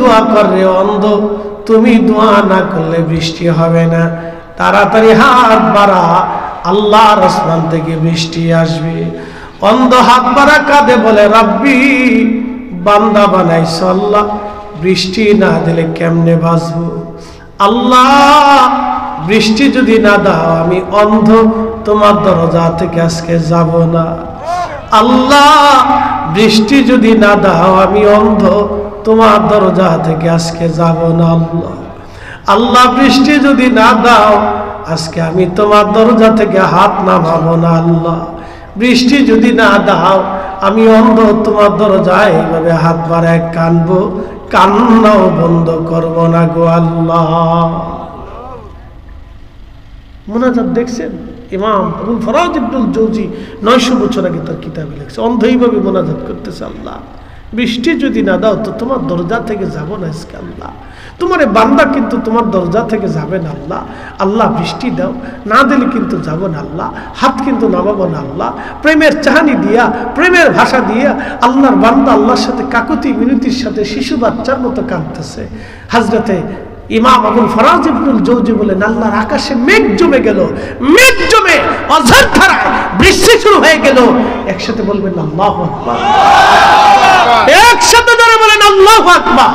দোয়া কর রে অন্ধ, তুমি দোয়া না করলে বৃষ্টি হবে না, তাড়াতাড়ি হাত বাড়া, আল্লাহর আসমান থেকে বৃষ্টি আসবে। অন্ধ হাত বাড়া কাঁদে, বলে রাব্বি বান্দা বানাইছো আল্লাহ, বৃষ্টি না দিলে কেমনে বাঁচবো? আল্লাহ বৃষ্টি যদি না দাও আমি অন্ধ তোমার দরজা থেকে আজকে যাব না। আল্লাহ বৃষ্টি যদি না দাও আমি অন্ধ তোমার দরজা থেকে আজকে যাব না। আল্লাহ আল্লাহ বৃষ্টি যদি না দাও আজকে আমি তোমার দরজা থেকে হাত নামাবো না। আল্লাহ বৃষ্টি যদি না দাও আমি অন্ধ তোমার দরজায় এইভাবে হাত বাড়ায় কানবো, কান্নাও বন্ধ করব না গো আল্লাহ। মুনাজাত দেখছেন? ইমাম আবুল ফরাজ ইবনুল জৌজি 900 বছর আগে তার কিতাবে লিখছে, অন্ধ এইভাবে মুনাজাত করতেছে, আল্লাহ বৃষ্টি যদি না দাও তো তোমার দরজা থেকে যাব না আজকে। আল্লাহ তোমার বান্দা কিন্তু তোমার দরজা থেকে যাবে না। আল্লাহ আল্লাহ বৃষ্টি দাও, না দিলে কিন্তু যাব না। আল্লাহ হাত কিন্তু নামাবো না। আল্লাহ প্রেমের চাহানি দিয়া, প্রেমের ভাষা দিয়া আল্লাহর বান্দা আল্লাহর সাথে কাকুতি মিনতির সাথে শিশু বাচ্চার মতো কাঁদতেছে। হযরতে ইমাম আবুল ফরাজ ইবনুল জৌজি বলেন, আল্লাহর আকাশে মেঘ জমে গেল, মেঘ জমে অঝর ধারায় বৃষ্টি শুরু হয়ে গেল। একসাথে বলবেন আল্লাহু আকবার, একসাথে ধরে বলেন আল্লাহু আকবার।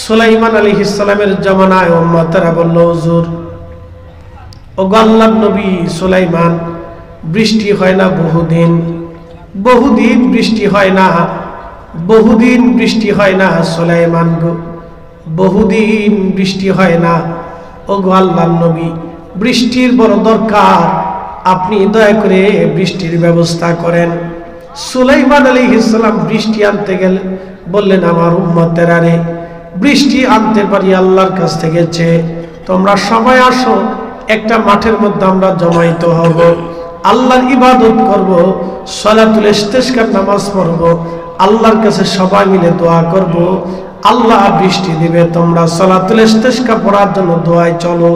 সুলাইমান আলাইহিস সালামের জামানায় উম্মতেরা বলল, হুজুর ও আল্লাহর নবী সুলাইমান, বৃষ্টি হয় না বহুদিন, বহুদিন বৃষ্টি হয় না, বহুদিন বৃষ্টি হয় না সুলাইমান গো, বহুদিন বৃষ্টি হয় না। ও গো আল্লাহর নবী, বৃষ্টির বড় দরকার, আপনি দয়া করে বৃষ্টির ব্যবস্থা করেন। সুলাইমান আলাইহিস সালাম বৃষ্টি আনতে গেলেন, বললেন আমার উম্মতেরা রে, বৃষ্টি আনতে পারি আল্লাহর কাছ থেকে চেয়ে, তোমরা সবাই আসো, একটা মাঠের মধ্যে আমরা জমায়েত হব, আল্লাহর ইবাদত করব, সালাতুল ইস্তিসকার নামাজ পড়ব, আল্লাহর কাছে সবাই মিলে দোয়া করব, আল্লাহ বৃষ্টি দিবে, তোমরা সালাতুল ইস্তিসকা পড়ার জন্য দোয়ায় চলো।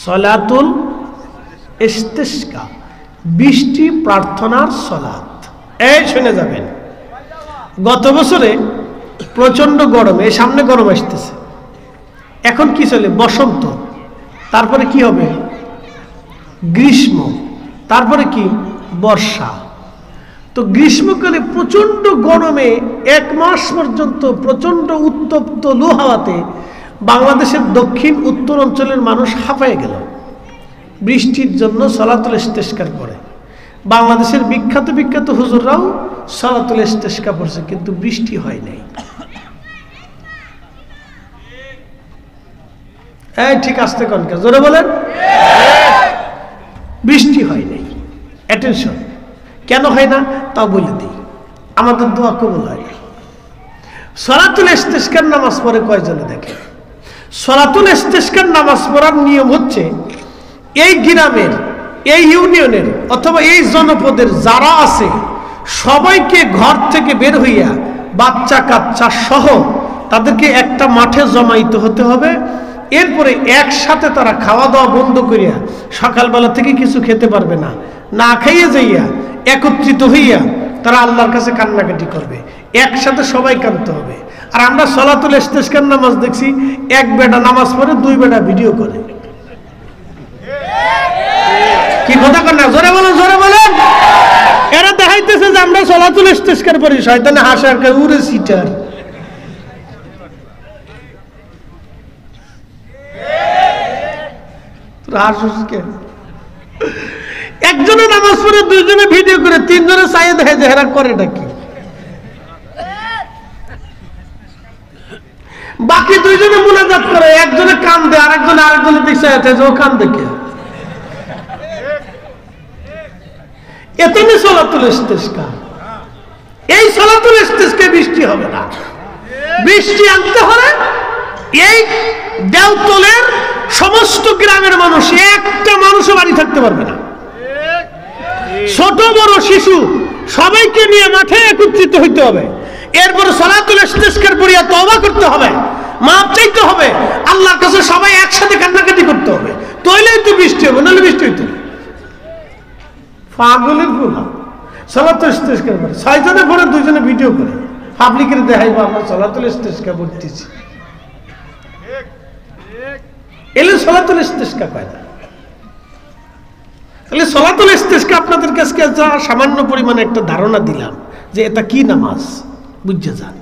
সালাতুল ইস্তিসকা বৃষ্টি প্রার্থনার সালাত। এই শুনে যাবেন, গত বছরে প্রচন্ড গরমে, সামনে গরম আসতেছে, এখন কি চলে? বসন্ত, তারপরে কি হবে? গ্রীষ্ম, তারপরে কি? বর্ষা। তো গ্রীষ্মকালে প্রচন্ড গরমে 1 মাস পর্যন্ত প্রচন্ড উত্তপ্ত লু হাওয়াতে বাংলাদেশের দক্ষিণ উত্তর অঞ্চলের মানুষ হাঁপায়ে গেল বৃষ্টির জন্য। সালাতুল ইস্তিসকার পড়ে বাংলাদেশের বিখ্যাত বিখ্যাত হুজুররাও সালাতুল ইস্তিসকা পড়ছে, কিন্তু বৃষ্টি হয় নাই। এই ঠিক আসতে কনকা জোরে বলেন, বৃষ্টি হয় নাই। অ্যাটেনশন, কেন হয় না তাও বলে দিই, আমাদের দোয়া কবুল হয় না। সালাতুল ইস্তিসকার নামাজ পড়ে কয়জনে দেখে? সালাতুল ইস্তিসকার নামাজ পড়ার নিয়ম হচ্ছে, এই গ্রামের, এই ইউনিয়নের অথবা এই জনপদের যারা আছে সবাইকে ঘর থেকে বের হইয়া বাচ্চা কাচ্চা সহ তাদেরকে একটা মাঠে জমাইতে হতে হবে। এরপরে একসাথে তারা খাওয়া দাওয়া বন্ধ করিয়া সকালবেলা থেকে কিছু খেতে পারবে না, না খাইয়ে যাইয়া একত্রিত হইয়া তারা আল্লাহর কাছে কান্নাকাটি করবে, একসাথে সবাই কাঁদতে হবে। আর আমরা সালাতুল ইস্তিসকার নামাজ দেখছি, এক বেটা নামাজ পড়ে 2 বেটা ভিডিও করে। কি কথা কর না? জোরে বলেন, জোরে বলেন। এরা দেখাইতেছে যে আমরা সালাতুল ইস্তিসকার পড়ি, শয়তানে হাসে আর উড়ে সিটার। একজনে নামাজ পড়ে 2 জনে ভিডিও করে, 3 জনে চাইয়ে দেখে যে হেরা করে নাকি। বাকি 2 জনে মুনাজাত করে, একজনে কান দেয়, আরেকজনে দেখছে যে ও কান দেখে। এতনি সালাতুল ইস্তিসকা। এই সালাতুল ইস্তিসকা বৃষ্টি হবে না, বৃষ্টি আনতে হলে এই দেওতলের সমস্ত গ্রামের মানুষ, একটা মানুষও বাড়ি থাকতে পারবে না, ছোট বড় শিশু সবাইকে নিয়ে মাঠে একত্রিত হইতে হবে। এরপরে সালাতুল ইস্তিসকার পড়িয়া তওবা করতে হবে, মাপ চাইতে হবে, আল্লাহর কাছে সবাই একসাথে কান্নাকাটি করতে হবে, তাইলেই তো বৃষ্টি হবে, নাহলে বৃষ্টি হইতো না। পাগলের গুনাহ। সালাতুল ইস্তিসকার পড়ে 6 জনে পড়ে, 2 জনে ভিডিও করে, পাবলিকের দেখাইবো আমরা সলাতুল ইস্তিসকা পড়তেছি, এলে সলাতুল ইস্তিসকা পায় না। তাহলে সলাতুল ইস্তিসকা আপনাদের কাছে সামান্য পরিমাণে একটা ধারণা দিলাম যে এটা কি নামাজ, বুঝে যান।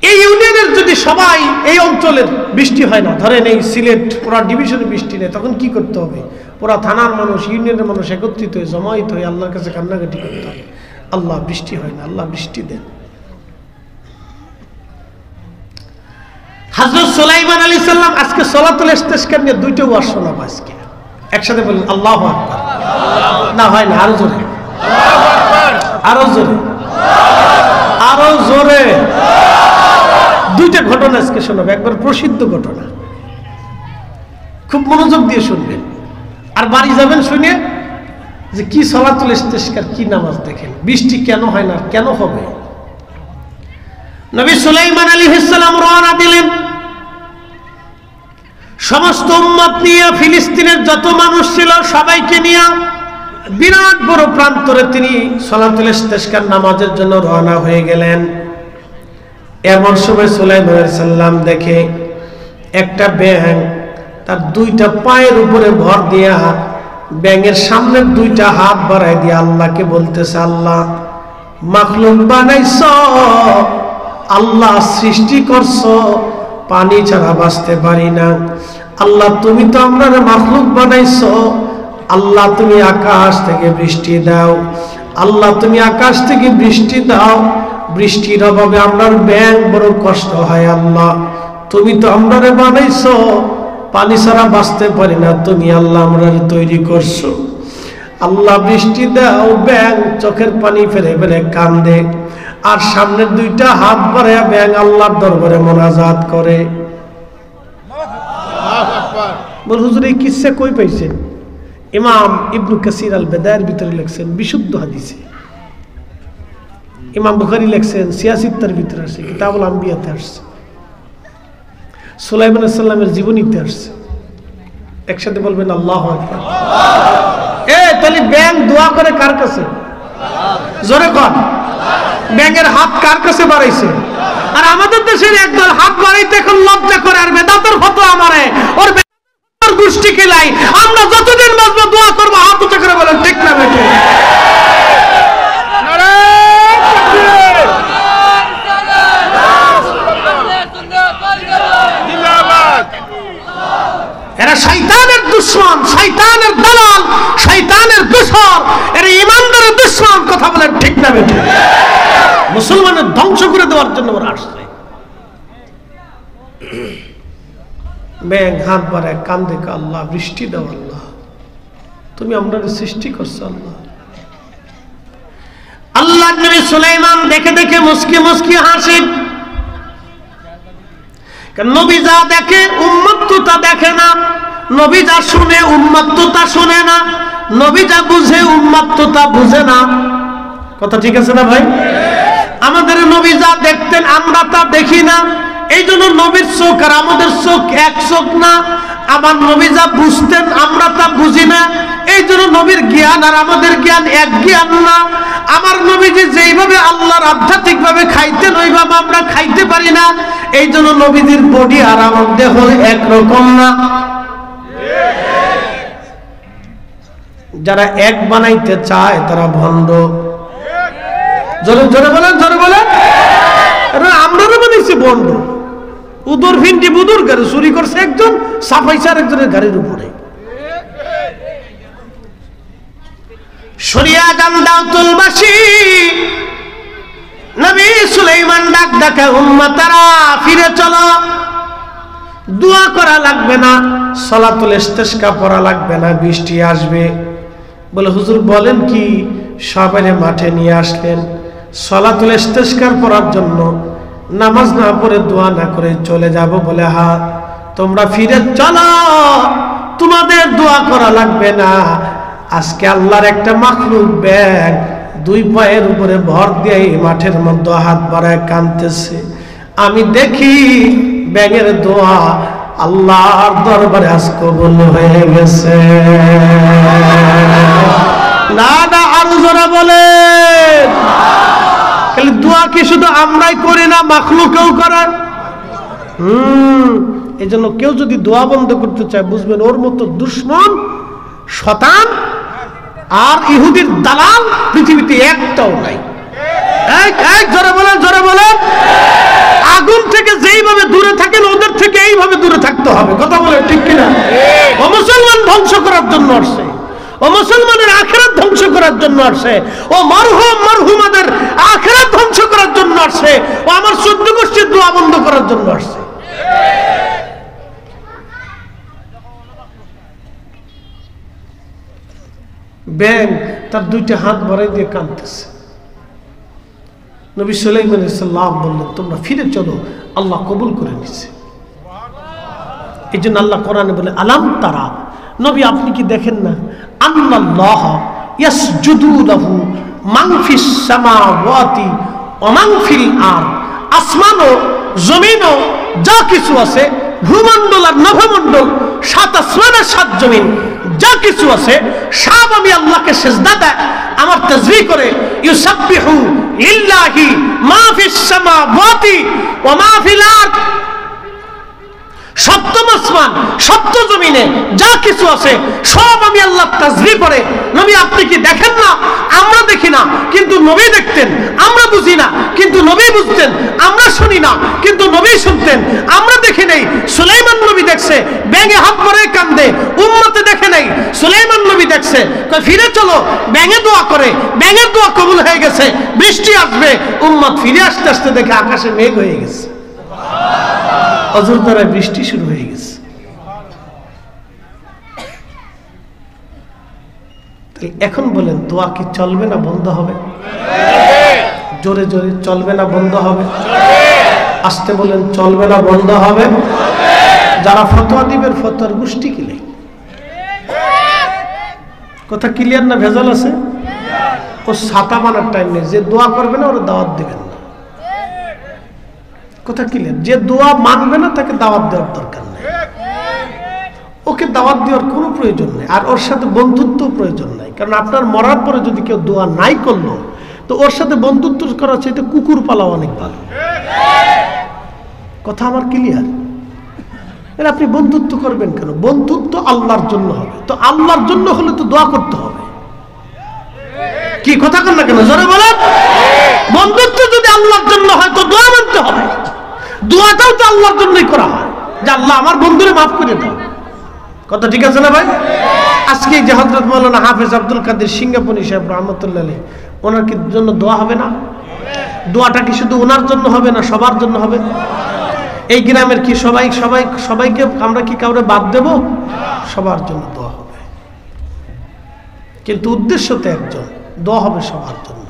এই ইউনিয়নের যদি সবাই, এই অঞ্চলের বৃষ্টি হয় না, ধরেন এই সিলেট পুরা ডিভিশনে বৃষ্টি নেই, তখন কি করতে হবে? পুরা থানার মানুষ, ইউনিয়নের মানুষ একত্রিত হয়ে জমায়েত হয়ে আল্লাহর কাছে কান্নাকাটি করতে হবে, আল্লাহ বৃষ্টি হয় না, আল্লাহ বৃষ্টি দেন। হযরত সুলাইমান আলাইহিস সালাম আজকে সলাতুল ইস্তিসকা নিয়ে দুইটা ওয়াজ শোনাবো আজকে, একসাথে বলেন আল্লাহু আকবার। না হয় না, আরো জোরে, আরো জোরে, আরো জোরে। দুইটা ঘটনা আজকে শোনাবো, একবার প্রসিদ্ধ ঘটনা, খুব মনোযোগ দিয়ে শুনবেন আর বাড়ি যাবেন শুনে যে কি সলাতুল ইস্তিসকার কি নামাজ, দেখেন বৃষ্টি কেন হয় না, কেন হবে। নবী সুলাইমান আলাইহিস সালাম রওনা দিলেন সমস্ত উম্মত নিয়ে, ফিলিস্তিনের যত মানুষ ছিল সবাইকে নিয়ে বিরাট বড় প্রান্তরে তিনি সলাতুল ইস্তিসকার নামাজের জন্য রওনা হয়ে গেলেন। এমন সময় সুলাইমান আলাইহিস সালাম দেখে একটা ব্যাঙ তার দুইটা পায়ের উপরে ভর দিয়া ব্যাঙের সামনে দুইটা হাত বাড়াই দিয়ে আল্লাহকে বলতেছে, আল্লাহ মাখলুক বানাইছো, আল্লাহ সৃষ্টি করছো, পানি ছাড়া বাঁচতে পারি না, আল্লাহ তুমি তো আমরা মাখলুক বানাইছো, আল্লাহ তুমি আকাশ থেকে বৃষ্টি দাও, আল্লাহ তুমি আকাশ থেকে বৃষ্টি দাও, বৃষ্টির অভাবে আমরার ব্যাঙ বড় কষ্ট হয়, আল্লাহ তুমি তো আমরারে বানাইছো, পানি ছাড়া বাঁচতে পারি না, তুমি আল্লাহ আমরারে তৈরি করছো, আল্লাহ বৃষ্টি দাও। ব্যাঙ চোখের পানি ফেলে ফেলে কান্দে আর সামনের দুইটা হাত বাড়াইয়া ব্যাঙ আল্লাহর দরবারে মোনাজাত করে। বল হুজুর এই কিসসা কই পাইছেন? ইমাম ইবনে কাসির আল বেদায়ের ভিতরে লিখছেন বিশুদ্ধ হাদিসে, ইমাম বুখারী লিখছেন সিয়াসিত্তার ভিতরে আসছে, কিতাবুল আম্বিয়াতে আসছে, সুলাইমান আলাইহিস সালামের জীবনীতে আসছে। একসাথে বলবেন আল্লাহু আকবার। তাহলে ব্যাঙ দোয়া করে কার কাছে? জোরে কর। ব্যাঙের হাত কার কাছে বাড়াইছে? আর আমাদের দেশের একদল হাত বাড়াইতে এখন লজ্জা করে আর বেদাতের ফটো আমারে ওর বেদাতের গোষ্ঠী খেলাই, আমরা যতদিন বাঁচবো দোয়া করবো হাত উঁচা করে বলেন ঠিক না বেটে? এরা শয়তানের দুশমন, শয়তানের দালাল, শয়তানের দোসর, এরা ইমানদারের দুশমন, কথা বলেন ঠিক না বেটে? মুসলমানের ধ্বংস করে দেওয়ার জন্য ওরা আসছে। ব্যাঙ হাত বাড়ায় কান্দে, আল্লাহ বৃষ্টি দাও, আল্লাহ তুমি আমাদের সৃষ্টি করছো, আল্লাহ। আল্লাহ নবী সুলাইমান দেখে দেখে মুস্কি মুস্কি হাসেন, নবী যা দেখে উম্মত তো তা দেখে না, নবী যা শুনে উম্মত তো তা শুনে না, নবী যা বুঝে উম্মত তো তা বুঝে না। কথা ঠিক আছে না ভাই? আমাদের নবী যা দেখতেন আমরা তা দেখি না, এই জন্য নবীর চোখ আর আমাদের চোখ এক চোখ না। আমার নবী যা বুঝতেন আমরা তা বুঝি না, এই জন্য নবীর জ্ঞান আর আমাদের জ্ঞান এক জ্ঞান না। আমার নবীজি যেইভাবে আল্লাহর আধ্যাত্মিক ভাবে খাইতেন ওইভাবে আমরা খাইতে পারি না, এই জন্য নবীজির বডি আর আমার দেহ একরকম না। যারা এক বানাইতে চায় তারা ভণ্ড। জোরে জোরে বলেন, জোরে বলেন। আমরা বানাইছি ভণ্ড। উদর ভিন্ডি বুদুর গাড়ি চুরি করছে একজন, সাফাইছে আরেকজনের গাড়ির উপরে। শরিয়া জান্দাতুলবাসী নবী সুলাইমান ডাক ডাকে, উম্মতারা ফিরে চলো, দোয়া করা লাগবে না, সলাতুল ইস্তিসকা পড়া লাগবে না, বৃষ্টি আসবে। বলে হুজুর বলেন কি? সবাই মাঠে নিয়ে আসলেন সলাতুল ইস্তিসকা পড়ার জন্য। নামাজ না পড়ে দোয়া না করে চলে যাব? বলে হ্যাঁ, তোমরা ফিরে চলো, তোমাদের দোয়া করা লাগবে না। আজকে আল্লাহর একটা মাখলুক ব্যাঙ দুই পায়ের উপরে ভর দিয়ে মাঠের মধ্যে হাত বাড়ায় কাঁদতেছে, আমি দেখি ব্যাঙের দোয়া আল্লাহর দরবারে আজ কবুল হয়ে গেছে। না না, আরো জোরে বলেন। তাহলে দোয়া কি শুধু আমরাই করি না, মাখলুকেও করে? এই জন্য কেউ যদি দোয়া বন্ধ করতে চায়, বুঝবেন ওর মতো দুশ্মন, শতান আর ইহুদির দালাল পৃথিবীতে একটাও নাই। জোরে বলেন, জোরে বলেন। আগুন থেকে যেইভাবে দূরে থাকেন, ওদের থেকে এইভাবে দূরে থাকতে হবে। কথা বলেন ঠিক কিনা? ও মুসলমান ধ্বংস করার জন্য আসছে, ও মুসলমানের আখিরাত ধ্বংস করার জন্য আসছে, ও মরহুম মরহুমাদের আখিরাত ধ্বংস করার জন্য আসছে, ও আমার 14 গোষ্ঠীর দোয়া বন্ধ করার জন্য আসছে। ব্যাঙ তার 2টা হাত ভরাই দিয়ে কাঁদতেছে। নবী সুলাইমান আলাইহিস সালাম বললেন, তোমরা ফিরে চলো, আল্লাহ কবুল করে নিচ্ছে। এই জন্য আল্লাহ কোরআনে বলে, আলাম তারা, নবী আপনি কি দেখেন না, আন্নাল্লাহ ইয়াসজুদু লাহু মান ফিস সামাওয়াতি ওয়া মান ফিল আরদ, আসমান ও জমিন ও যা কিছু আছে, ভূমণ্ডল আর নভমণ্ডল, 7 আসমান আর 7 জমিন, যা কিছু আছে সব আমি আল্লাহকে সিজদা দেয়, আমার তাসবিহ করে। ইউসাব্বিহু লিল্লাহি মা ফিস সামাওয়াতি ওয়া মা ফিল আরদ, সপ্তম আসমান সপ্ত জমিনে যা কিছু আছে সব আমি আল্লাহ তাসবিহ করে। নবী আপনি কি দেখেন না? আমরা দেখি না কিন্তু নবী দেখতেন। আমরা বুঝি না কিন্তু নবী বুঝতেন। আমরা শুনি না কিন্তু নবী শুনতেন। আমরা দেখি নাই, সুলাইমান নবী দেখছে, ব্যাঙে হাত ভরে কান্দে, উম্মতে দেখে নাই, সুলাইমান নবী দেখছে। ফিরে চলো, ব্যাঙে দোয়া করে, ব্যাঙের দোয়া কবুল হয়ে গেছে, বৃষ্টি আসবে। উম্মত ফিরে আসতে আসতে দেখে আকাশে মেঘ হয়ে গেছে, অজর দ্বারা বৃষ্টি শুরু হয়ে গেছে। এখন বলেন, দোয়া কি চলবে না বন্ধ হবে? জোরে জোরে চলবে না বন্ধ হবে? আস্তে বলেন, চলবে না বন্ধ হবে? যারা ফতোয়া দিবেন, ফতোয়ার গোষ্ঠী কি নেই? কথা ক্লিয়ার না ভেজাল আছে? ও ছাতা মানার টাইম নেই। যে দোয়া করবে না ওরা দাওয়াত দিবেন না। কথা ক্লিয়ার? যে দোয়া মানবে না তাকে দাওয়াত দেওয়ার দরকার নেই, ওকে দাওয়াত দেওয়ার কোনো প্রয়োজন নেই, আর ওর সাথে বন্ধুত্ব প্রয়োজন নাই। কারণ আপনার মরার পরে যদি কেউ দোয়া নাই করলো, তো ওর সাথে বন্ধুত্ব করার চাইতে কুকুর পালাও অনেক ভালো। কথা আমার ক্লিয়ার? আপনি বন্ধুত্ব করবেন কেন? বন্ধুত্ব আল্লাহর জন্য হবে, তো আল্লাহর জন্য হলে তো দোয়া করতে হবে। কি কথা কন না কেন? জোরে বলেন। বন্ধুত্ব যদি আল্লাহর জন্য হয় তো দোয়া মানতে হবে। দোয়াটাও তো আল্লাহর জন্যই করা হয়, যে আল্লাহ আমার বন্ধুরে মাফ করে দাও। কথা ঠিক আছে না ভাই? আজকে যে হযরত মাওলানা হাফেজ আব্দুল কাদের সিঙ্গাপুরি সাহেব রহমতুল্লাহ আলাইহি, ওনার কি জন্য দোয়া হবে না? দোয়াটা কি শুধু ওনার জন্য হবে না, সবার জন্য হবে? এই গ্রামের কি সবাইকে আমরা কি কাউরে বাদ দেব? সবার জন্য দোয়া হবে, কিন্তু উদ্দেশ্য তো একজন, দোয়া হবে সবার জন্য।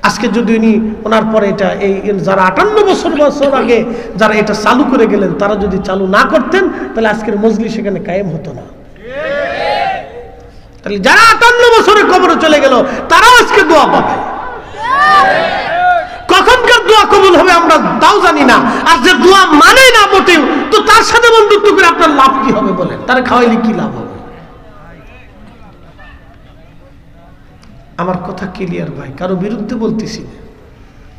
আজকে যদি উনি ওনার পরে এটা এই যারা 58 বছর আগে যারা এটা চালু করে গেলেন, তারা যদি চালু না করতেন, তাহলে আজকের মজলিস সেখানে কায়েম হতো না। তাহলে যারা 58 বছরে কবরে চলে গেল, তারাও আজকে দোয়া পাবে। কখনকার দোয়া কবুল হবে আমরা তাও জানি না। আর যে দোয়া মানে না মোটেও, তো তার সাথে বন্ধুত্ব করে আপনার লাভ কি হবে বলেন? তারা খাওয়াইলে কি লাভ হবে? আমার কথা ক্লিয়ার ভাই, কারো বিরুদ্ধে বলতেছি না।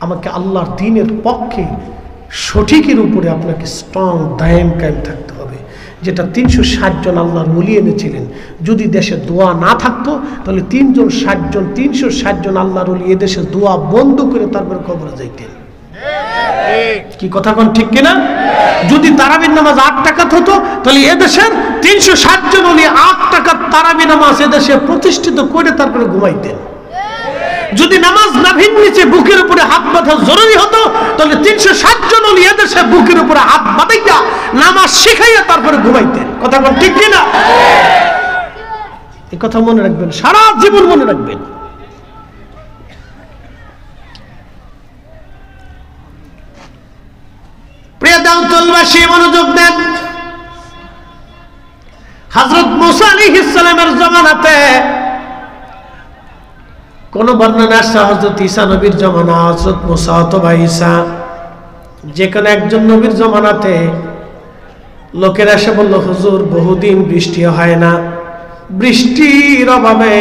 আমাকে আল্লাহর দ্বীনের পক্ষে সঠিকের উপরে আপনাকে স্ট্রং দায়েম কায়েম থাকতে হবে। যেটা 360 জন আল্লাহর ওলি এনেছিলেন। যদি দেশে দোয়া না থাকতো, তাহলে 360 জন আল্লাহর ওলি এদেশে দোয়া বন্ধ করে তারপর কবরে যাইতেন। কি কথা কোন ঠিক কিনা? যদি তারাবির নামাজ 8 টাকাত হতো, তাহলে এদেশের 360 জন ওলি 8 টাকাত তারাবি নামাজ এদেশে প্রতিষ্ঠিত করে তারপরে ঘুমাইতেন। যদি নামাজ নাভির নিচে বুকের উপরে হাত বাঁধা জরুরি হতো, তাহলে 360 জন ওলি এদেশে বুকের উপরে হাত বাঁধাইয়া নামাজ শিখাইয়া তারপরে ঘুমাইতেন। কথা কোন ঠিক কিনা? এই কথা মনে রাখবেন, সারা জীবন মনে রাখবেন। প্রিয় দাউদুলবাসী মনোযোগ দেন। হযরত মুসা আলাইহিস সালামের জামানাতে কোন বর্ণনা আছে হযরত ঈসা নবীর জামানা, হযরত মুসা অথবা ঈসা, যে কোনো একজন নবীর জামানাতে লোকেরা এসে বলল, হুজুর বহুদিন বৃষ্টি হয় না, বৃষ্টির অভাবে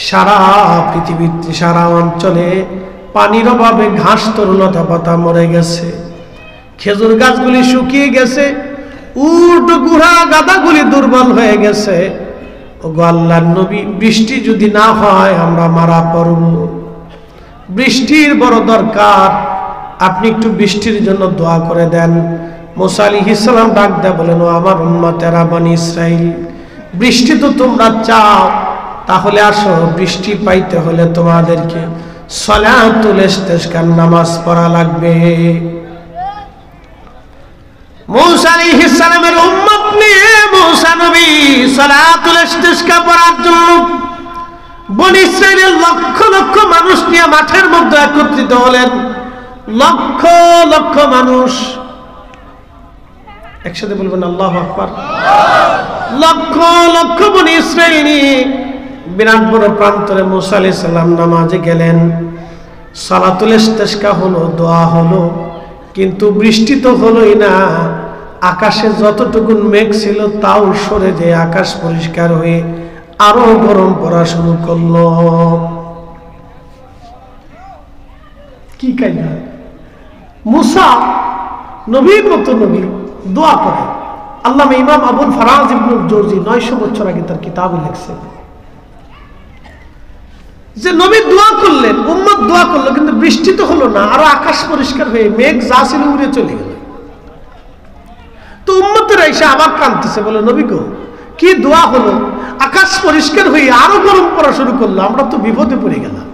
সারা পৃথিবীতে সারা অঞ্চলে পানির অভাবে ঘাস তরুলতা পাতা মরে গেছে, খেজুর গাছগুলি শুকিয়ে গেছে, উট গুড়া গাদাগুলি দুর্বল হয়ে গেছে। ওগো আল্লাহর নবী, বৃষ্টি যদি না হয় আমরা মারা পড়ব, বৃষ্টির বড় দরকার, আপনি একটু বৃষ্টির জন্য দোয়া করে দেন। মুসা আলাইহিস সালাম ডাক দেয়া বলেন, ও আমার উম্মতেরা বনি ইসরাইল, বৃষ্টি তো তোমরা চাও, তাহলে আসো, বৃষ্টি পাইতে হলে তোমাদেরকে সালাতুল ইস্তিসকার নামাজ পড়া লাগবে। মুসা আলাইহিস সালামের উম্মত নিয়ে মুসা নবী সালাতুল ইস্তিসকা পড়ার জন্য বনি ইসরাইলের লক্ষ লক্ষ মানুষ নিয়ে মাঠের মধ্যে একত্রিত হলেন। লক্ষ লক্ষ মানুষ, একসাথে বলবেন আল্লাহু আকবার। লক্ষ লক্ষ বনি ইসরাইল নিয়ে বিরাট বড় প্রান্তরে মুসা আলাইহিস সালাম নামাজে গেলেন। সালাতুল ইস্তিসকা হলো, দোয়া হলো, কিন্তু বৃষ্টি তো হলোই না। আকাশে যতটুকু মেঘ ছিল তাও সরে যে আকাশ পরিষ্কার হয়ে আরো গরম পড়া শুরু করলো। কি কাইনা! মুসা নবীর মতো নবী দোয়া করে। আল্লামা ইমাম আবুল ফারাজ ইবনুল জৌজি 900 বছর আগে তার কিতাবে লিখছেন যে নবী দোয়া করলেন, উম্মত দোয়া করলো, কিন্তু বৃষ্টি তো হলো না, আরো আকাশ পরিষ্কার হয়ে মেঘ যা ছিল উড়ে চলে গেল। তো উম্মতেরা এসে আবার কাঁদতেছে, বলে নবী গো, কি দোয়া হলো, আকাশ পরিষ্কার হয়ে আরো গরম পড়া শুরু করলো, আমরা তো বিপদে পড়ে গেলাম,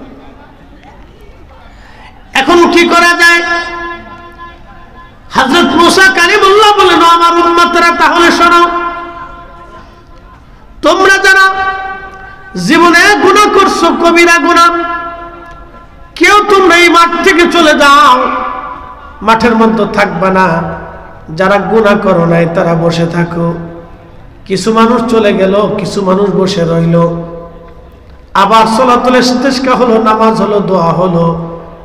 এখন কি করা যায়? হযরত মুসা কালিমুল্লাহ বলেন, আমার উম্মতেরা তাহলে শোনো, তোমরা যারা জীবনে গুনাহ করছো, কবিরা গুনাহ, কেউ তোমরা এই মাঠ থেকে চলে যাও, মাঠের মধ্যে থাকবা না। যারা গুনাহ করো নাই তারা বসে থাকো। কিছু মানুষ চলে গেল, কিছু মানুষ বসে রইল। আবার সালাতুল ইস্তিসকা হলো, নামাজ হলো, দোয়া হলো,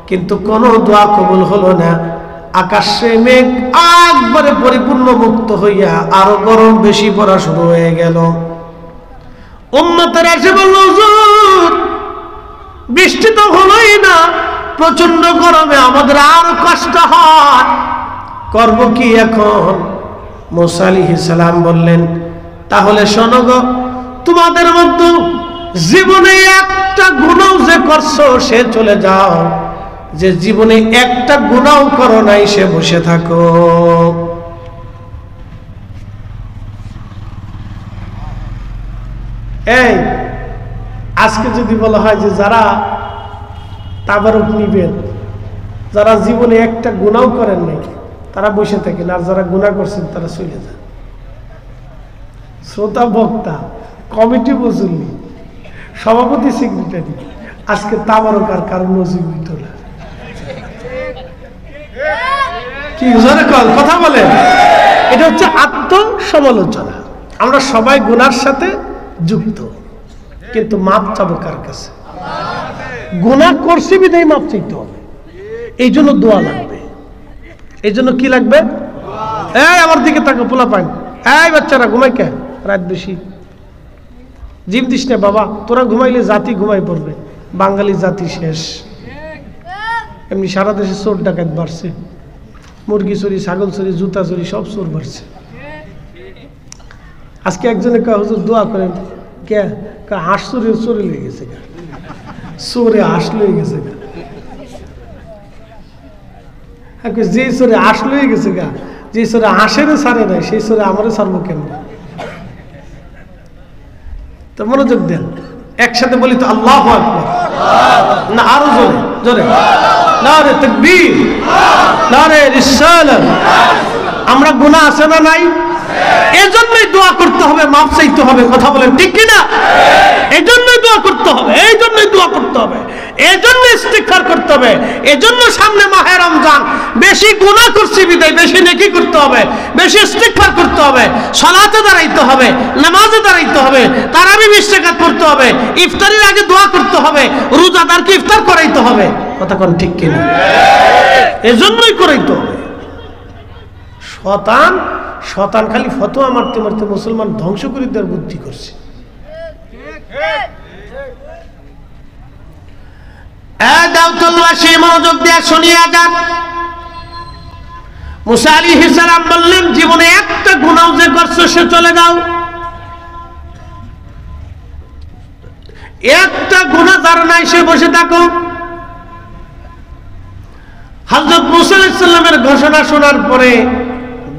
কিন্তু কোনো দোয়া কবুল হলো না। আকাশে মেঘ একবারে পরিপূর্ণ মুক্ত হইয়া আরো গরম বেশি পড়া শুরু হয়ে গেল। উম্মতেরা এসে বলল, হুজুর, বৃষ্টি তো হলোই না, প্রচন্ড গরমে আমাদের আরো কষ্ট হয়, করব কি এখন? মুসা আলাইহিস সালাম বললেন, তাহলে শোনো গো, তোমাদের মধ্যে জীবনে একটা গুনাহ যে করছো সে চলে যাও, যে জীবনে একটা গুনাহ করো নাই সে বসে থাকো। এই আজকে যদি বলা হয় যে যারা তাবারুক নিবেন, যারা জীবনে একটা গুনাহ করেন নাই তারা বসে থাকেন, আর যারা গুনাহ করছেন তারা চলে যান। শ্রোতা, বক্তা, কমিটি, মুসল্লি, সভাপতি, সেক্রেটারি, আজকে তাবারুক আর কারো নজির হইতো না। কি কথা বলেন? এটা হচ্ছে আত্মসমালোচনা। আমরা সবাই গুনার সাথে যুক্ত, কিন্তু মাপ চাবো কার কাছে? গুনাহ করছি বিধায় মাপ চাইতে হবে, এই জন্য দোয়া লাগবে। এই জন্য কি লাগবে? এই আমার দিকে তাকে পোলা পাইন, এই বাচ্চারা ঘুমাই কেন রাত বেশি? জিম দিস না বাবা, তোরা ঘুমাইলে জাতি ঘুমাই পড়বে, বাঙালি জাতি শেষ। এমনি সারা দেশে চোর ডাকাত বাড়ছে, মুরগি চুরি, ছাগল চুরি, জুতা চুরি, সব চোর বাড়ছে। আজকে একজনে কয়, হুজুর দোয়া করেন। কে? হাঁস চুরি, চোরে লেগে গেছে, চোরে হাঁস লয়ে গেছে গা। যে চোরে হাঁস লয়ে গেছে গা, যে চোরে হাঁসের ছাড়ে নাই, সেই চোরে আমারে ছাড়বো কেমন? তো মনোযোগ দেন, একসাথে বলি তো আল্লাহু আকবার, না আরো জোরে জোরে, নারে তাকবীর, নারে রিসালাত। আমরা গুনাহ আছে না নাই? এজন্যই দোয়া করতে হবে, মাফ চাইতে হবে। কথা বলেন ঠিক কি না? এজন্যই দোয়া করতে হবে, এইজন্যই দোয়া করতে হবে, এজন্য ইস্তিগফার করতে হবে। এজন্য সামনে মাহে রমজান, বেশি গুনাহ করছি বিদায় বেশি নেকি করতে হবে, বেশি ইস্তিগফার করতে হবে, সালাতে দাঁড়াইতে হবে, নামাজে দাঁড়াইতে হবে, তারাবি 20 রাকাত পড়তে হবে, ইফতারের আগে দোয়া করতে হবে, রোজাদারকে ইফতার করাইতে হবে। কথা কোন ঠিক কি না? এজন্যই করাইতে হবে। শতান খালি ফতোয়া মারতে মারতে মুসলমান ধ্বংস করে দেওয়ার বুদ্ধি করছে। দাউদুল্লাহ মনোযোগ দিয়ে শুনিয়া যান। মুসা আলাইহিস সালাম বললেন, জীবনে একটা গুনাহ যে করছো সে চলে যাও, একটা গুনাহ যার নাই সে বসে থাকো। হযরত মুসা আলাইহিস সালামের ঘোষণা শোনার পরে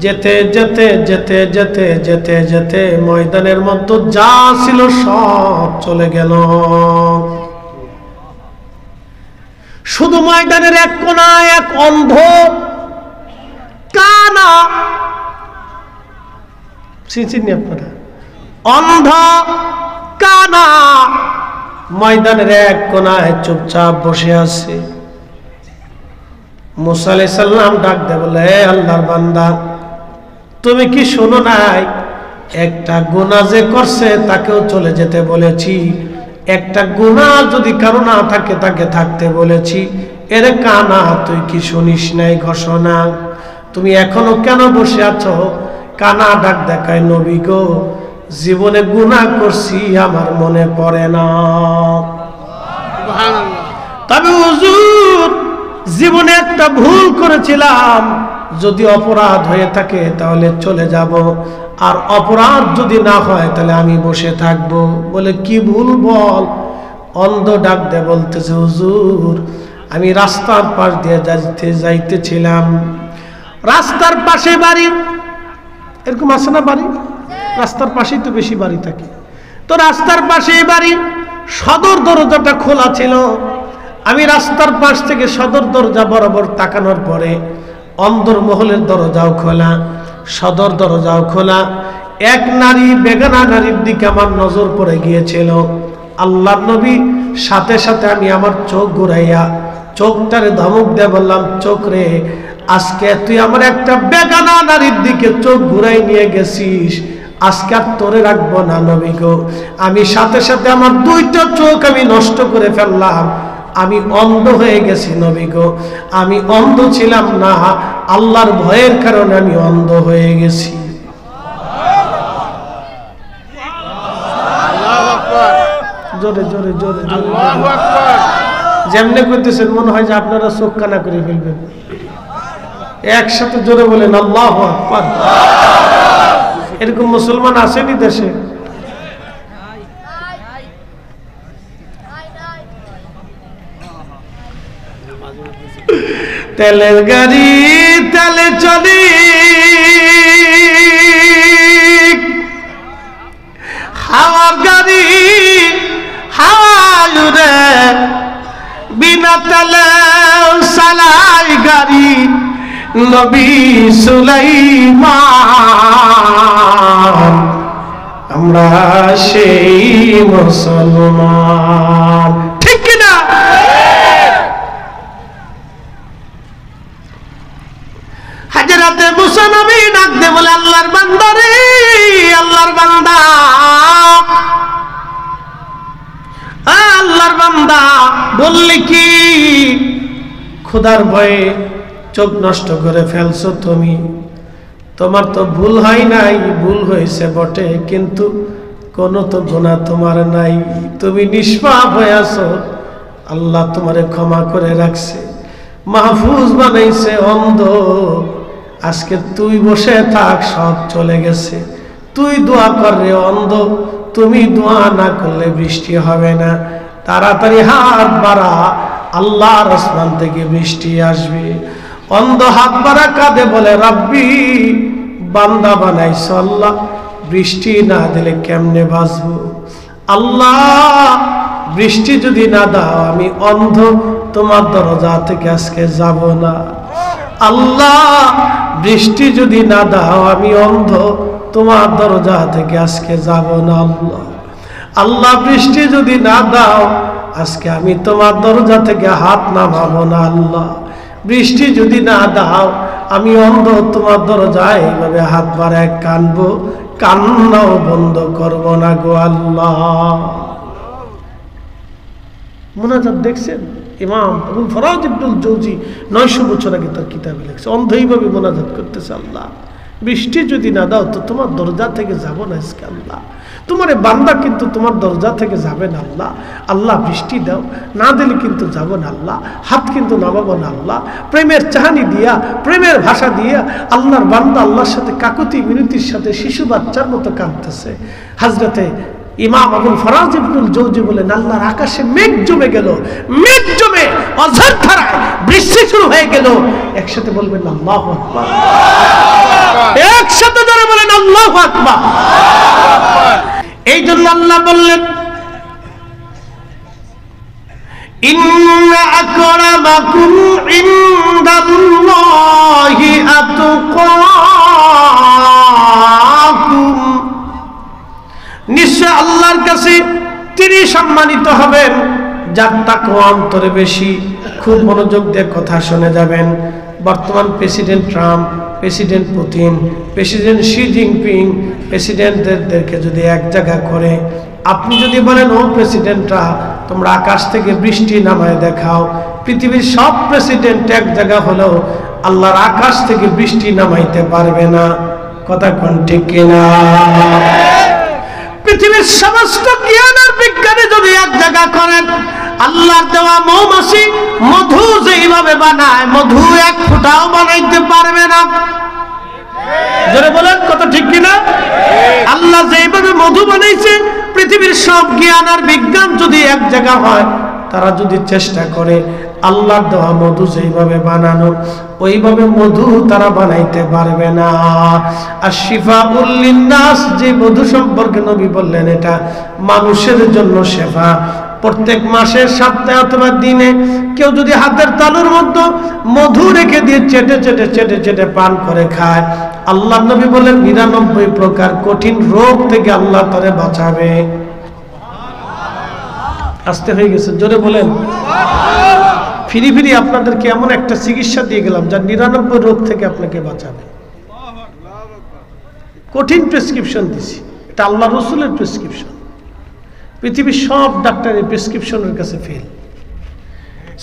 যেতে যেতে যেতে যেতে যেতে যেতে ময়দানের মধ্যে যা ছিল সব চলে গেল। শুধু ময়দানের এক কোনায় এক অন্ধ কানা, চিনি আপনারা, অন্ধ কানা ময়দানের এক কোনায় চুপচাপ বসে আছে। মুসা আলাইহিস সালাম ডাক দিয়ে বলে, হে আল্লাহর বান্দা, তুমি কি শোনো নাই একটা গুনাহ যে করছে তাকেও চলে যেতে বলেছি, একটা গুনাহ যদি কারো না থাকে তাকে থাকতে বলেছি। এরে কানা, তুই কি শুনিস নাই ঘোষণা? তুমি এখনো কেন বসে আছো? কানা ডাক দেখায়, নবী গো, জীবনে গুনাহ করছি আমার মনে পড়ে না। তবে হুজুর, জীবনে একটা ভুল করেছিলাম, যদি অপরাধ হয়ে থাকে তাহলে চলে যাব, আর অপরাধ যদি না হয় তাহলে আমি বসে থাকব। বলে, কি ভুল বল? অন্ধ ডাক দে বলতেছে, হুজুর, আমি রাস্তার পাশ দিয়ে যাইতেছিলাম, রাস্তার পাশে বাড়ি, এরকম আছে না বাড়ি, রাস্তার পাশেই তো বেশি বাড়ি থাকে, তো রাস্তার পাশেই বাড়ি, সদর দরজাটা খোলা ছিল। আমি রাস্তার পাশ থেকে সদর দরজা বরাবর তাকানোর পরে অন্দর মহলের দরজাও খোলা, সদর দরজাও খোলা। এক নারী বেগানা নারীর দিকে আমার নজর পড়ে গিয়েছিল। আল্লাহর নবী সাথে সাথে আমি আমার চোখ ঘুরাইয়া চোখটারে ধমক দিয়ে বললাম, চোখ রে, আজকে তুই আমার একটা বেগানা নারীর দিকে চোখ ঘুরাই নিয়ে গেছিস, আজকে আর তোরে রাখবো না নবী গো। আমি সাথে সাথে আমার দুইটা চোখ আমি নষ্ট করে ফেললাম, আমি অন্ধ হয়ে গেছি নবী গো। আমি অন্ধ ছিলাম না, আল্লাহর ভয়ের কারণে আমি অন্ধ হয়ে গেছি। জোরে জোরে জোরে যেমনে করতেছেন মনে হয় যে আপনারা চোখ কানা করে ফেলবেন। একসাথে জোরে বলেন আল্লাহু আকবার। এরকম মুসলমান আসেনি দেশে? তেলের গাড়ি তেলে চলি, হাওয়ার গাড়ি হাওয়ায় উড়ে, বিনা তেলে চালাই গাড়ি নবী সুলাইমান। আমরা সেই মুসলমান, ঠিক কিনা? হাজরাতে মুসা নবী ডাক দে বলে, আল্লাহর বান্দা রে, আল্লাহর বান্দা, আল্লাহর বান্দা, বললি কি খোদার ভয়ে চোখ নষ্ট করে ফেলছো তুমি? তোমার তো ভুল হয় নাই, ভুল হয়েছে বটে, কিন্তু কোনো তো গুনাহ তোমার নাই, তুমি নিষ্পাপ হয়ে আছো, আল্লাহ তোমারে ক্ষমা করে রাখছে, মাহফুজ বানাইছে। অন্ধ, আজকে তুই বসে থাক, সব চলে গেছে, তুই দোয়া কর রে অন্ধ, তুমি দোয়া না করলে বৃষ্টি হবে না, তাড়াতাড়ি হাত বাড়া, আল্লাহর আসমান থেকে বৃষ্টি আসবে। অন্ধ হাত বাড়া কাঁদে বলে, রাব্বি, বান্দা বানাইছ আল্লাহ, বৃষ্টি না দিলে কেমনে বাঁচবো? আল্লাহ, বৃষ্টি যদি না দাও আমি অন্ধ তোমার দরজা থেকে আজকে যাব না। আল্লাহ, বৃষ্টি যদি না দাও আমি অন্ধ তোমার দরজা থেকে আজকে যাব না। আল্লাহ, আল্লাহ, বৃষ্টি যদি না দাও আজকে আমি তোমার দরজা থেকে হাত নামাবো না। আল্লাহ, বৃষ্টি যদি না দাও আমি অন্ধ তোমার দরজায় এইভাবে হাত বাড়ায় কানবো, কান্নাও বন্ধ করব না গো আল্লাহ। মুনাজাত দেখছেন? ইমাম আবুল ফরাজ ইবনুল জৌজি 900 বছর আগে তার কিতাবে লিখছে, অন্ধ এইভাবে মুনাজাত করতেছে, আল্লাহ বৃষ্টি যদি না দাও তো তোমার দরজা থেকে যাব না আজকে আল্লাহ, তোমার বান্দা কিন্তু তোমার দরজা থেকে যাবে না আল্লাহ। আল্লাহ বৃষ্টি দাও, না দিলে কিন্তু যাব না আল্লাহ, হাত কিন্তু নামাবো না আল্লাহ। প্রেমের চাহানি দিয়া, প্রেমের ভাষা দিয়া আল্লাহর বান্দা আল্লাহর সাথে কাকুতি মিনতির সাথে শিশু বাচ্চার মতো কাঁদতেছে। হযরতে ইমাম আবুল ফরাজ ইবনুল জৌজি বলেন, আল্লাহর আকাশে মেঘ জমে গেল, মেঘ জমে অঝর ধারায় বৃষ্টি শুরু হয়ে গেল। একসাথে বলবেন আল্লাহু আকবার, একসাথে ধরে বলেন আল্লাহু আকবার। এই জন্য আল্লাহ বললেন, ইন্না আকরামাকুম ইনদাল্লাহি আতকাকুম, নিশ্চয় আল্লাহর কাছে তিনি সম্মানিত হবেন যার তাকওয়া অন্তরে বেশি। খুব মনোযোগ দিয়ে কথা শুনে যাবেন। বর্তমান president Trump, president Putin, president Xi Jinping, প্রেসিডেন্টদেরকে যদি এক জায়গা করে, আপনি যদি বলেন ও প্রেসিডেন্টরা তোমরা আকাশ থেকে বৃষ্টি নামায় দেখাও, পৃথিবীর সব প্রেসিডেন্ট এক জায়গা হলেও আল্লাহর আকাশ থেকে বৃষ্টি নামাইতে পারবে না। কথা কোন ঠিক কিনা? পৃথিবীর সমস্ত জ্ঞান আর বিজ্ঞানে যদি এক জায়গা করেন, আল্লাহর দেওয়া মৌমাছি মধু যেইভাবে বানায়, মধু এক ফোঁটাও বানাইতে পারবে না। যারা বলেন কত ঠিক কিনা? আল্লাহ যেইভাবে মধু বানাইছে, পৃথিবীর সব জ্ঞান আর বিজ্ঞান যদি এক জায়গা হয়, তারা যদি চেষ্টা করে আল্লাহর দেওয়া মধু যেইভাবে বানানো, ওইভাবে মধু তারা বানাইতে পারবে না। আর শিফাউল লিন্নাস, যে মধু সম্পর্কে নবী বললেন এটা মানুষের জন্য শেফা। প্রত্যেক মাসের সপ্তাহে অথবা দিনে কেউ যদি হাতের তালুর মধ্যে মধু রেখে দিয়ে চেটে চেটে চেটে চেটে পান করে খায়, আল্লাহ নবী বলেন 99 প্রকার কঠিন রোগ থেকে আল্লাহ তারে বাঁচাবে। আসতে হয়ে গেছে, জোরে বলেন। ফিরি ফিরি আপনাদেরকে এমন একটা চিকিৎসা দিয়ে গেলাম যা 99 রোগ থেকে আপনাকে বাঁচাবে। কঠিন প্রেসক্রিপশন দিছি, এটা আল্লাহ রসুলের প্রেসক্রিপশন। পৃথিবীর সব ডাক্তারের প্রেসক্রিপশনের কাছে ফেল।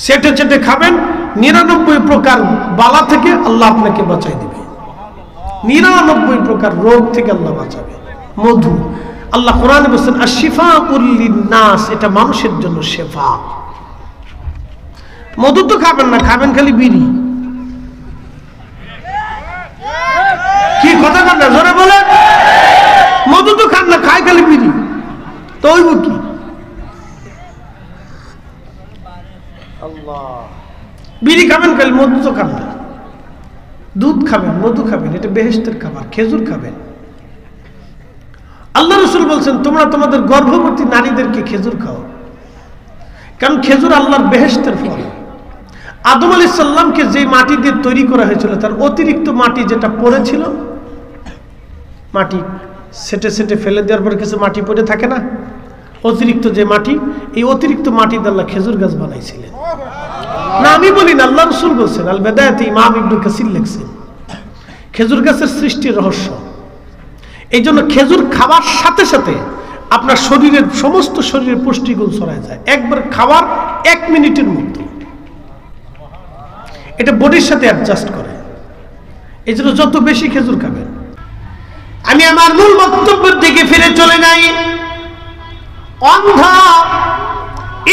চেটে চেটে খাবেন, 99 প্রকার বালা থেকে আল্লাহ আপনাকে বাঁচাই দিবে। 99 প্রকার রোগ থেকে আল্লাহ বাঁচাবে। মধু, আল্লাহ কোরআনে বলেছেন আশিফাউল লিন্নাস, এটা মানুষের জন্য শেফা। মধু তো খাবেন না, খাবেন খালি বিড়ি। কি কথা বলেন না, জোরে বলেন। মধু তো খান না, খায় খালি বিড়ি, তো হইব কি? বিড়ি খাবেন খালি, মধু তো খান না। দুধ খাবেন, মধু খাবেন, এটা বেহেশতের খাবার। খেজুর খাবেন। আল্লাহ রসুল বলছেন তোমরা তোমাদের গর্ভবতী নারীদেরকে খেজুর খাও, কারণ খেজুর আল্লাহর বেহেশতের ফল। আদম আলাইহিস সালামকে যে মাটি দিয়ে তৈরি করা হয়েছিল, তার অতিরিক্ত মাটি যেটা পড়েছিল, মাটি সেটে সেটে ফেলে দেওয়ার পরে কিছু মাটি পড়ে থাকে না, অতিরিক্ত যে মাটি, এই অতিরিক্ত মাটি দিয়ে আল্লাহ খেজুর গাছ বানাইছিলেন। না আমি বলি না, আল্লাহ রসুল বলছেন। আল বেদায়াতে ইমাম ইবনে কাসির লিখছেন খেজুর গাছের সৃষ্টির রহস্য। এই জন্য খেজুর খাবার সাথে সাথে আপনার শরীরের সমস্ত শরীরের পুষ্টিগুণ ছড়ায় যায়, একবার খাওয়ার 1 মিনিটের মধ্যে। এটা বডির সাথে অ্যাডজাস্ট করে। এই জন্য যত বেশি খেজুর খাবেন। আমি আমার মূল বক্তব্যের দিকে ফিরে চলে যাই। অন্ধা,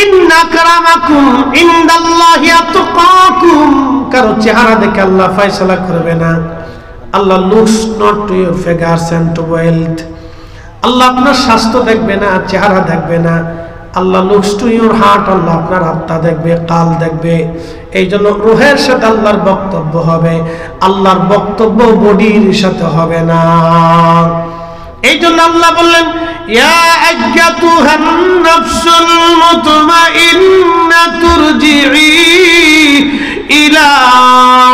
ইন্না আকরামাকুম ইনদাল্লাহি আতকাকুম, কারো চেহারা দেখে আল্লাহ ফয়সালা করবে না। আল্লাহ looks not to your figures and to wealth, আল্লাহ আপনার স্বাস্থ্য দেখবে না, চেহারা দেখবে না। আল্লাহ looks to your heart, আল্লাহ আপনার আত্মা দেখবে, কাল দেখবে। এই জন্য রুহের সাথে আল্লাহর বক্তব্য হবে, আল্লাহর বক্তব্য বডির সাথে হবে না। এই জন্য আল্লাহ বললেন ইয়া আইয়াতুহান নাফসুল মুতমাইন্না তুরজিই ইলা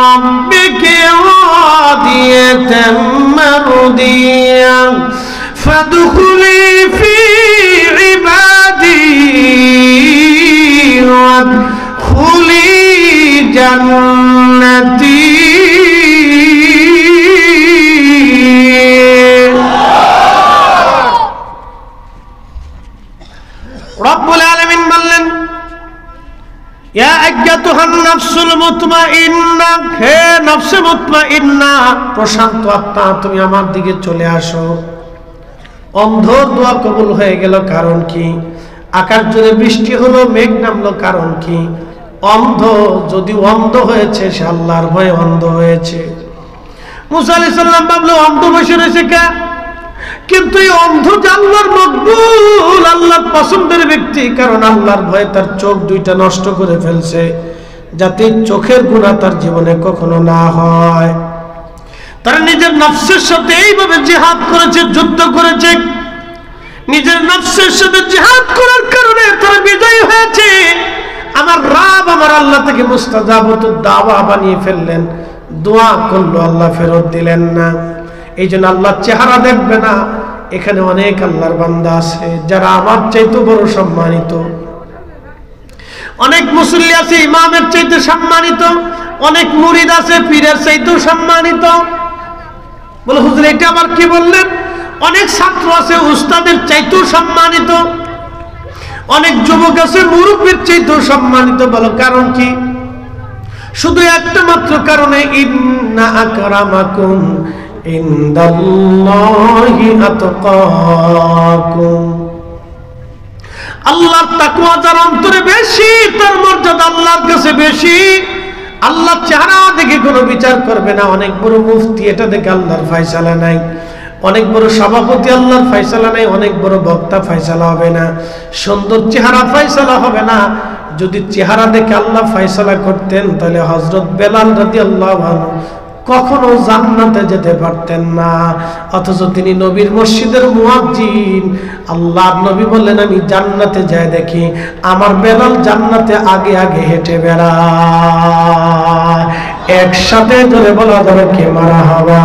রাব্বিকি রাদিয়াতাম মারদিয়া ফাদখুলি ফি ইবাদি ওয়াদখুলি জান্নাতি। রব্বুল আলামিন বললেন ইয়া আইয়াতুহান নাফসুল মুতমাইন্না, হে নফসে মুতমাইন্না, প্রশান্ত আত্মা, তুমি আমার দিকে চলে আসো। অন্ধর দোয়া কবুল হয়ে গেল, কারণ কি? আকাশ জুড়ে বৃষ্টি হলো, মেঘ নামলো, কারণ কি? অন্ধ যদি অন্ধ হয়েছে, সে আল্লাহর ভয়ে অন্ধ হয়েছে। মুসা আলাইহিস সালাম ভাবলো অন্ধ বসে রয়েছে কে? কিন্তু এই অন্ধ আল্লাহর মকবুল, আল্লাহর পছন্দের ব্যক্তি, কারণ আল্লাহর ভয়ে তার চোখ দুইটা নষ্ট করে ফেলছে, যাতে চোখের গুনাহ তার জীবনে কখনো না হয়। তারা নিজের নফসের সাথে এইভাবে জিহাদ করেছে, যুদ্ধ করেছে। নিজের নফসের সাথে জিহাদ করার কারণে তারা বিজয়ী হয়েছে। আমার রব আমার আল্লাহ থেকে মুস্তাজাবুদ দাওয়া বানিয়ে ফেললেন। দোয়া করলো, আল্লাহ ফেরত দিলেন না। এই জন্য আল্লাহ চেহারা দেখবে না। এখানে অনেক আল্লাহর বান্দা আছে যারা আমার চাইতে বড় সম্মানিত, অনেক মুসল্লি আছে ইমামের চাইতে সম্মানিত, অনেক মুরিদ আছে পীরের চাইতেও সম্মানিত। বলে হুজুর এটা আবার কি বললেন? অনেক ছাত্র আছে উস্তাদের চাইতেও সম্মানিত, অনেক যুবক আছে মুরব্বীর চাইতেও সম্মানিত। বলো কারণ কি? শুধু একটা মাত্র কারণে, ইন্না আকরামাকুম ইনদাল্লাহি আতকাকুম। আল্লাহর তাকওয়া যার অন্তরে বেশি, তার মর্যাদা আল্লাহর কাছে বেশি। আল্লাহ চেহারা দেখে কোনো বিচার করবে না। অনেক বড় মুফতি, এটা দেখে আল্লাহর ফয়সালা নাই। অনেক বড় সভাপতি, আল্লাহর ফয়সালা নাই। অনেক বড় বক্তা, ফয়সালা হবে না। সুন্দর চেহারা, ফয়সালা হবে না। যদি চেহারা দেখে আল্লাহ ফয়সালা করতেন, তাহলে হযরত বেলাল রাদিয়াল্লাহু আনহু কখনো জান্নাতে যেতে পারতেন না। অথচ তিনি নবীর মসজিদের মুয়াজ্জিন। আল্লাহর নবী বললেন, আমি জান্নাতে যাই দেখি আমার বেলাল জান্নাতে আগে আগে হেঁটে বেড়ায়। একসাথে ধরে বলা যাবে কে মারহাবা।